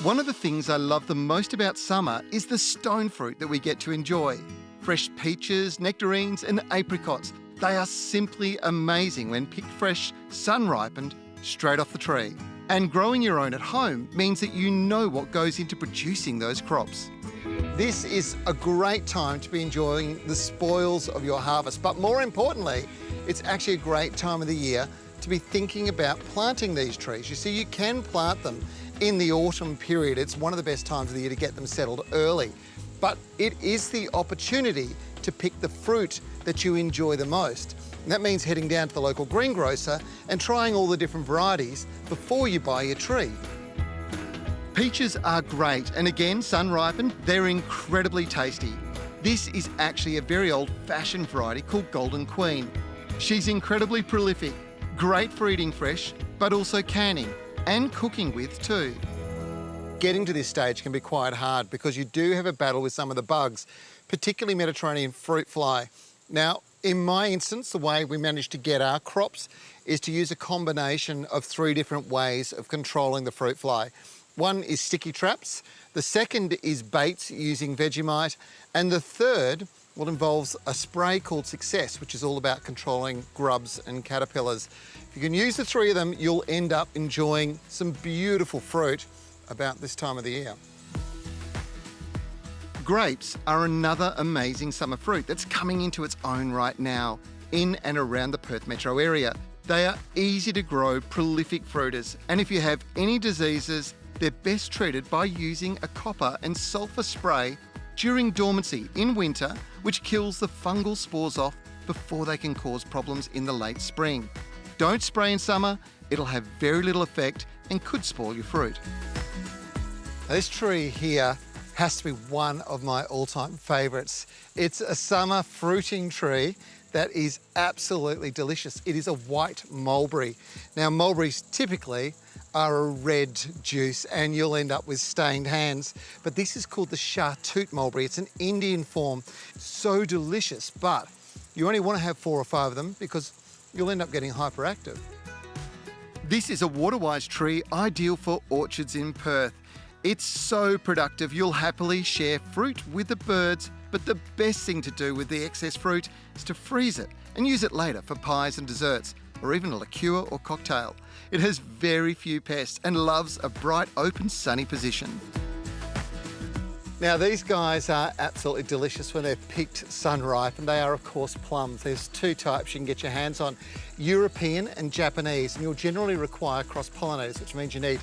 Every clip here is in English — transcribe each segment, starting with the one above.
One of the things I love the most about summer is the stone fruit that we get to enjoy. Fresh peaches, nectarines and apricots. They are simply amazing when picked fresh, sun-ripened, straight off the tree. And growing your own at home means that you know what goes into producing those crops. This is a great time to be enjoying the spoils of your harvest, but more importantly, it's actually a great time of the year to be thinking about planting these trees. You see, you can plant them in the autumn period. It's one of the best times of the year to get them settled early. But it is the opportunity to pick the fruit that you enjoy the most. And that means heading down to the local greengrocer and trying all the different varieties before you buy your tree. Peaches are great, and again, sun-ripened, they're incredibly tasty. This is actually a very old-fashioned variety called Golden Queen. She's incredibly prolific, great for eating fresh, but also canning and cooking with too. Getting to this stage can be quite hard because you do have a battle with some of the bugs, particularly Mediterranean fruit fly. Now, in my instance, the way we managed to get our crops is to use a combination of 3 different ways of controlling the fruit fly. One is sticky traps, the second is baits using Vegemite, and the third involves a spray called Success, which is all about controlling grubs and caterpillars. If you can use the 3 of them, you'll end up enjoying some beautiful fruit about this time of the year. Grapes are another amazing summer fruit that's coming into its own right now in and around the Perth metro area. They are easy to grow, prolific fruiters, and if you have any diseases, they're best treated by using a copper and sulphur spray during dormancy in winter, which kills the fungal spores off before they can cause problems in the late spring. Don't spray in summer, it'll have very little effect and could spoil your fruit. This tree here has to be one of my all-time favourites. It's a summer fruiting tree that is absolutely delicious. It is a white mulberry. Now, mulberries typically are a red juice and you'll end up with stained hands, but this is called the Chartoot Mulberry. It's an Indian form. So delicious, but you only want to have 4 or 5 of them because you'll end up getting hyperactive. This is a water-wise tree ideal for orchards in Perth. It's so productive, you'll happily share fruit with the birds, but the best thing to do with the excess fruit is to freeze it and use it later for pies and desserts, or even a liqueur or cocktail. It has very few pests and loves a bright, open, sunny position. Now, these guys are absolutely delicious when they're picked sun-ripe, and they are, of course, plums. There's 2 types you can get your hands on, European and Japanese, and you'll generally require cross-pollinators, which means you need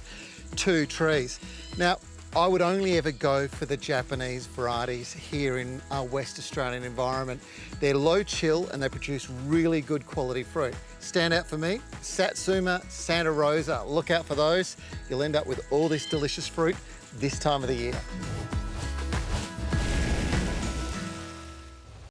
2 trees. Now, I would only ever go for the Japanese varieties here in our West Australian environment. They're low chill and they produce really good quality fruit. Stand out for me, Satsuma, Santa Rosa. Look out for those. You'll end up with all this delicious fruit this time of the year.